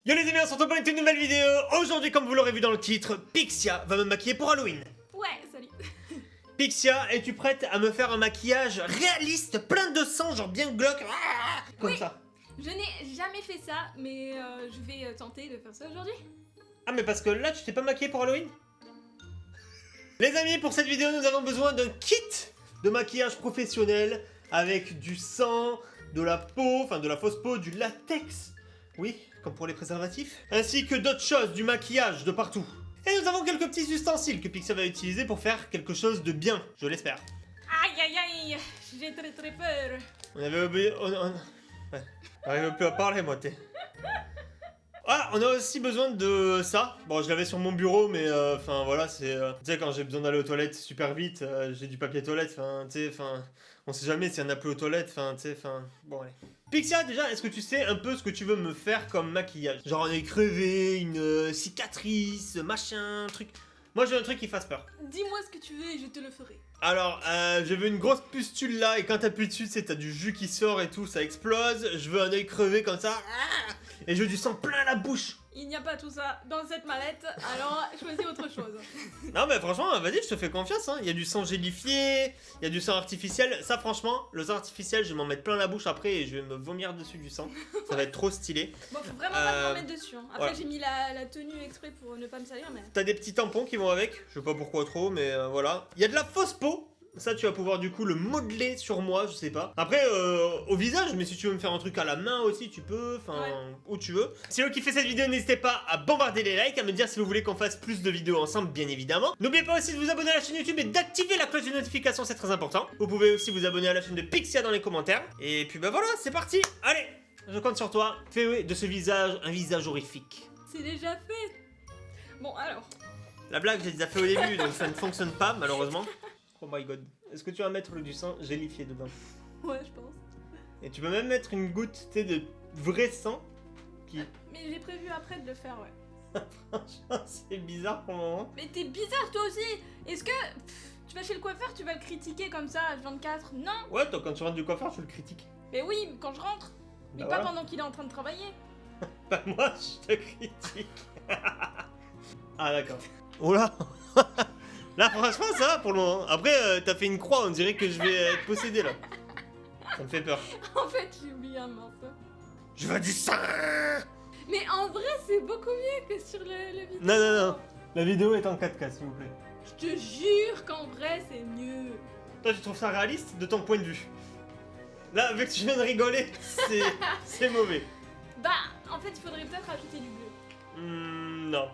Yo les amis, on se retrouve pour une toute nouvelle vidéo. Aujourd'hui, comme vous l'aurez vu dans le titre, Pixia va me maquiller pour Halloween. Ouais, salut. Pixia, es-tu prête à me faire un maquillage réaliste, plein de sang, genre bien glauque, comme Oui. ça? Je n'ai jamais fait ça, mais je vais tenter de faire ça aujourd'hui. Ah mais parce que là, tu t'es pas maquillé pour Halloween? Les amis, pour cette vidéo, nous avons besoin d'un kit de maquillage professionnel avec du sang, de la peau, enfin de la fausse peau, du latex. Oui, comme pour les préservatifs. Ainsi que d'autres choses, du maquillage de partout. Et nous avons quelques petits ustensiles que Pixia va utiliser pour faire quelque chose de bien, je l'espère. Aïe aïe aïe, j'ai très peur. On avait oublié... Ouais, j'arrive plus à parler, moi, t'es... Ah, on a aussi besoin de ça. Bon, je l'avais sur mon bureau, mais enfin voilà, c'est... Tu sais, quand j'ai besoin d'aller aux toilettes super vite, j'ai du papier toilette, enfin, tu sais, enfin... On sait jamais s'il y en a plus aux toilettes, enfin, tu sais, enfin... Bon, allez. Pixia, déjà, est-ce que tu sais un peu ce que tu veux me faire comme maquillage? Genre un œil crevé, une cicatrice, machin, truc... Moi, je veux un truc qui fasse peur. Dis-moi ce que tu veux et je te le ferai. Alors, je veux une grosse pustule là, et quand t'appuies dessus, tu sais, t'as du jus qui sort et tout, ça explose. Je veux un œil crevé comme ça, et je veux du sang plein la bouche. Il n'y a pas tout ça dans cette mallette, alors choisis autre chose. Non mais franchement, vas-y, je te fais confiance, hein. Il y a du sang gélifié, il y a du sang artificiel. Ça franchement, le sang artificiel, je vais m'en mettre plein la bouche après et je vais me vomir dessus du sang. Ça va être trop stylé. Bon, faut vraiment pas m'en mettre dessus. Hein. Après, voilà. j'ai mis la tenue exprès pour ne pas me salir, mais... T'as des petits tampons qui vont avec, je sais pas pourquoi trop, mais voilà. Il y a de la fausse peau. Ça, tu vas pouvoir du coup le modeler sur moi, je sais pas. Après, au visage, mais si tu veux me faire un truc à la main aussi, tu peux, enfin, Ouais. où tu veux. Si vous kiffez cette vidéo, n'hésitez pas à bombarder les likes, à me dire si vous voulez qu'on fasse plus de vidéos ensemble, bien évidemment. N'oubliez pas aussi de vous abonner à la chaîne YouTube et d'activer la cloche de notification, c'est très important. Vous pouvez aussi vous abonner à la chaîne de Pixia dans les commentaires. Et puis bah voilà, c'est parti. Allez, je compte sur toi. Fais de ce visage un visage horrifique. C'est déjà fait. Bon, alors... La blague, j'ai déjà fait au début, donc ça ne fonctionne pas, malheureusement. Oh my god. Est-ce que tu vas mettre du sang gélifié dedans? Ouais, je pense. Et tu peux même mettre une goutte, tu sais, de vrai sang qui... Mais j'ai prévu après de le faire, ouais. Franchement, c'est bizarre pour le moment. Mais t'es bizarre, toi aussi. Est-ce que... tu vas chez le coiffeur, tu vas le critiquer comme ça, H24? Non. Ouais, toi, quand tu rentres du coiffeur, tu le critiques. Mais oui, quand je rentre. Mais Bah pas voilà. pendant qu'il est en train de travailler. Bah moi, je te critique. Ah d'accord. Oh là. Là, franchement, ça va pour le moment. Après, t'as fait une croix, on dirait que je vais être possédé, là. Ça me fait peur. En fait, j'ai oublié un morceau. Je veux du sang. Mais en vrai, c'est beaucoup mieux que sur le vidéo. Non, non, non. La vidéo est en 4K, s'il vous plaît. Je te jure qu'en vrai, c'est mieux. Toi, tu trouves ça réaliste de ton point de vue? Là, vu que tu viens de rigoler, c'est mauvais. Bah, en fait, il faudrait peut-être rajouter du bleu. Non.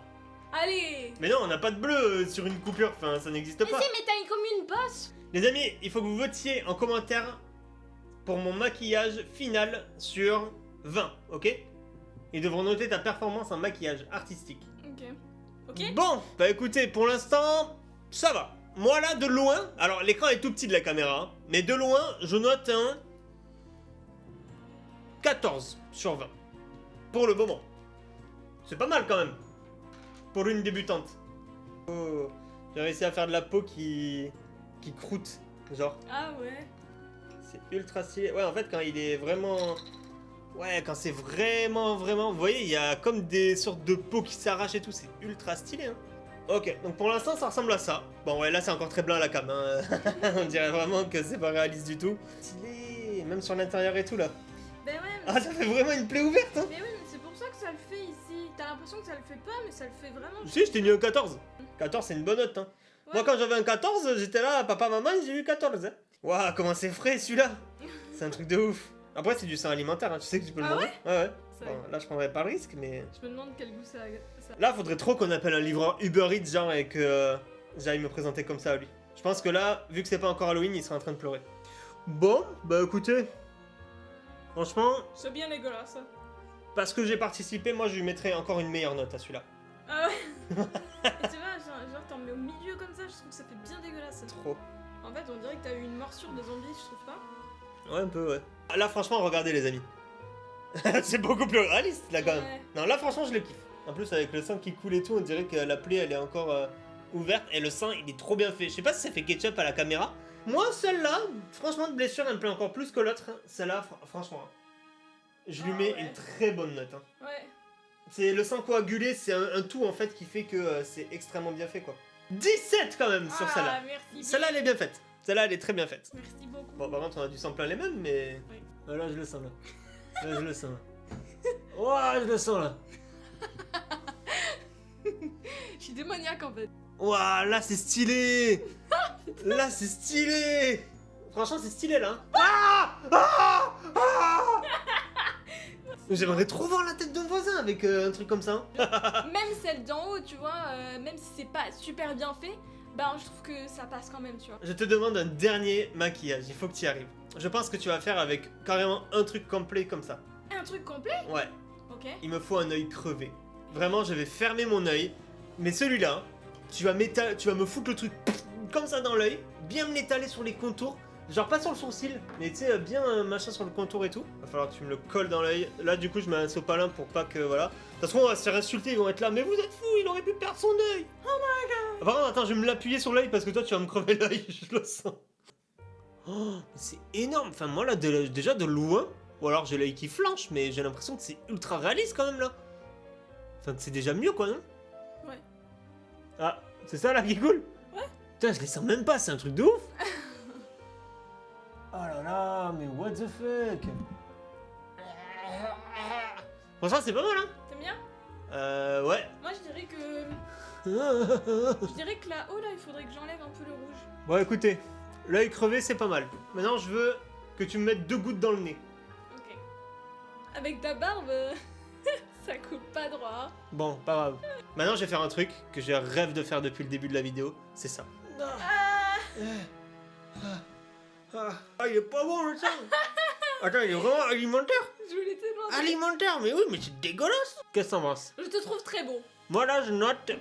Allez. Mais non, on n'a pas de bleu sur une coupure, enfin, ça n'existe Mais pas. si, mais t'as comme une bosse. Les amis, il faut que vous votiez en commentaire pour mon maquillage final sur 20, ok? Ils devront noter ta performance en maquillage artistique. Ok. Ok. Bon, bah écoutez, pour l'instant, ça va. Moi là, de loin, alors l'écran est tout petit de la caméra, hein, mais de loin, je note un 14 sur 20. Pour le moment. C'est pas mal quand même. Pour une débutante. Oh, j'ai réussi à faire de la peau qui croûte, genre. Ah ouais. C'est ultra stylé. Ouais, en fait, quand il est vraiment... Ouais, quand c'est vraiment... Vous voyez, il y a comme des sortes de peau qui s'arrachent et tout. C'est ultra stylé, hein. Ok, donc pour l'instant, ça ressemble à ça. Bon, ouais, là, c'est encore très blanc à la cam. Hein. On dirait vraiment que c'est pas réaliste du tout. Stylé. Même sur l'intérieur et tout, là. Ben ouais, mais, Ah, ça fait vraiment une plaie ouverte, hein. mais oui, mais c'est pour ça que ça le fait ici. T'as l'impression que ça le fait pas, mais ça le fait vraiment. Si, je t'ai mis un 14. 14, c'est une bonne note, hein. Ouais. Moi, quand j'avais un 14, j'étais là, papa, maman, j'ai eu 14, hein. Waouh, comment c'est frais, celui-là. C'est un truc de ouf. Après, c'est du sang alimentaire, hein. Tu sais que tu peux le Ah manger. Ouais. Ça- Bon, là, je prendrais pas le risque, mais... Je me demande quel goût ça a. Là, faudrait trop qu'on appelle un livreur Uber Eats, genre, et que j'aille me présenter comme ça à lui. Je pense que là, vu que c'est pas encore Halloween, il sera en train de pleurer. Bon, bah écoutez... Franchement, C'est bien dégueulasse. parce que j'ai participé, moi, je lui mettrais encore une meilleure note à celui-là. Ah ouais. Et tu vois, genre t'en mets au milieu comme ça, je trouve que ça fait bien dégueulasse. Trop. En fait, on dirait que t'as eu une morsure de zombie, je trouve pas. Ouais, un peu, ouais. Là, franchement, regardez, les amis. C'est beaucoup plus réaliste, là, quand même. Ouais. Non, là, franchement, je le kiffe. En plus, avec le sang qui coule et tout, on dirait que la plaie, elle est encore ouverte. Et le sang, il est trop bien fait. Je sais pas si ça fait ketchup à la caméra. Moi, celle-là, franchement, de blessure, elle me plaît encore plus que l'autre. Celle-là, franchement, je lui Ah mets ouais. une très bonne note. Hein. Ouais. C'est le sang coagulé, c'est un tout en fait qui fait que c'est extrêmement bien fait quoi. 17 quand même sur celle-là. Merci. Celle-là elle est bien faite. Celle-là elle est très bien faite. Merci beaucoup. Bon par contre on a du sang plein les mêmes mais... Oui. Ah, là je le sens là. Là je le sens là. Ouah je le sens là. Je suis démoniaque en fait. Ouah là c'est stylé. Là c'est stylé. Franchement c'est stylé là. Ah ah ah J'aimerais trop voir la tête d'un voisin avec un truc comme ça. Même celle d'en haut, tu vois, même si c'est pas super bien fait, bah je trouve que ça passe quand même, tu vois. Je te demande un dernier maquillage, il faut que tu y arrives. Je pense que tu vas faire avec carrément un truc complet comme ça. Un truc complet? Ouais, Ok. il me faut un œil crevé. Vraiment, je vais fermer mon œil, mais celui-là, tu vas me foutre le truc comme ça dans l'œil, bien me l'étaler sur les contours. Genre pas sur le sourcil, mais tu sais, bien machin sur le contour et tout. Va falloir que tu me le colles dans l'œil. Là, du coup, je mets un sopalin pour pas que, voilà. Parce qu'on va se faire insulter, ils vont être là. Mais vous êtes fous, il aurait pu perdre son œil. Oh my god. Par contre, attends, je vais me l'appuyer sur l'œil parce que toi, tu vas me crever l'œil, je le sens. Oh, c'est énorme. Enfin, moi, là, déjà de loin, ou alors j'ai l'œil qui flanche, mais j'ai l'impression que c'est ultra réaliste quand même, là. Enfin, c'est déjà mieux, quoi, non? Ouais. Ah, c'est ça, là, qui coule? Ouais. Putain, je les sens même pas, c'est un truc de ouf. Oh là là, mais what the fuck. Franchement, c'est pas mal, hein. T'aimes bien? Ouais. Moi je dirais que... Je dirais que là-haut, là, il faudrait que j'enlève un peu le rouge. Bon, écoutez, l'œil crevé, c'est pas mal. Maintenant, je veux que tu me mettes 2 gouttes dans le nez. Ok. Avec ta barbe, ça coupe pas droit. Bon, pas grave. Maintenant, je vais faire un truc que je rêve de faire depuis le début de la vidéo. C'est ça. Ah, il est pas bon le sang. Attends, il est vraiment alimentaire. Je voulais te demander. Alimentaire, mais oui, mais c'est dégueulasse. Qu'est-ce que t'en penses? Je te trouve très beau. Moi là, je note.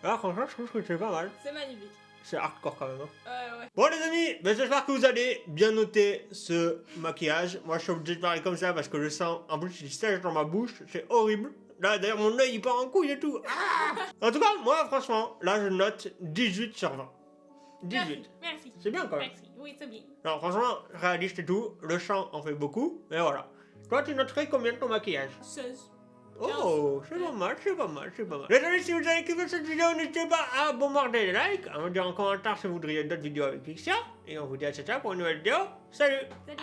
Ah, franchement, je trouve que c'est pas mal. C'est magnifique. C'est hardcore quand même. Hein. Ouais. Bon, les amis, ben, j'espère que vous allez bien noter ce maquillage. Moi, je suis obligé de parler comme ça parce que je sens. En plus, il sèche dans ma bouche. C'est horrible. Là, d'ailleurs, mon œil il part en couille et tout. Ah en tout cas, moi, franchement, là, je note 18 sur 20. 18. Merci. C'est bien quand même. Merci. Oui, c'est bien. Non, franchement, réaliste et tout. Le chant en fait beaucoup. Mais voilà. Toi, tu noterais combien de ton maquillage? 16. Oh, c'est pas mal, c'est pas mal, c'est pas mal. Les amis, si vous avez kiffé cette vidéo, n'hésitez pas à bombarder les likes, à me dire en commentaire si vous voudriez d'autres vidéos avec Pixia. Et on vous dit à ciao pour une nouvelle vidéo. Salut! Salut.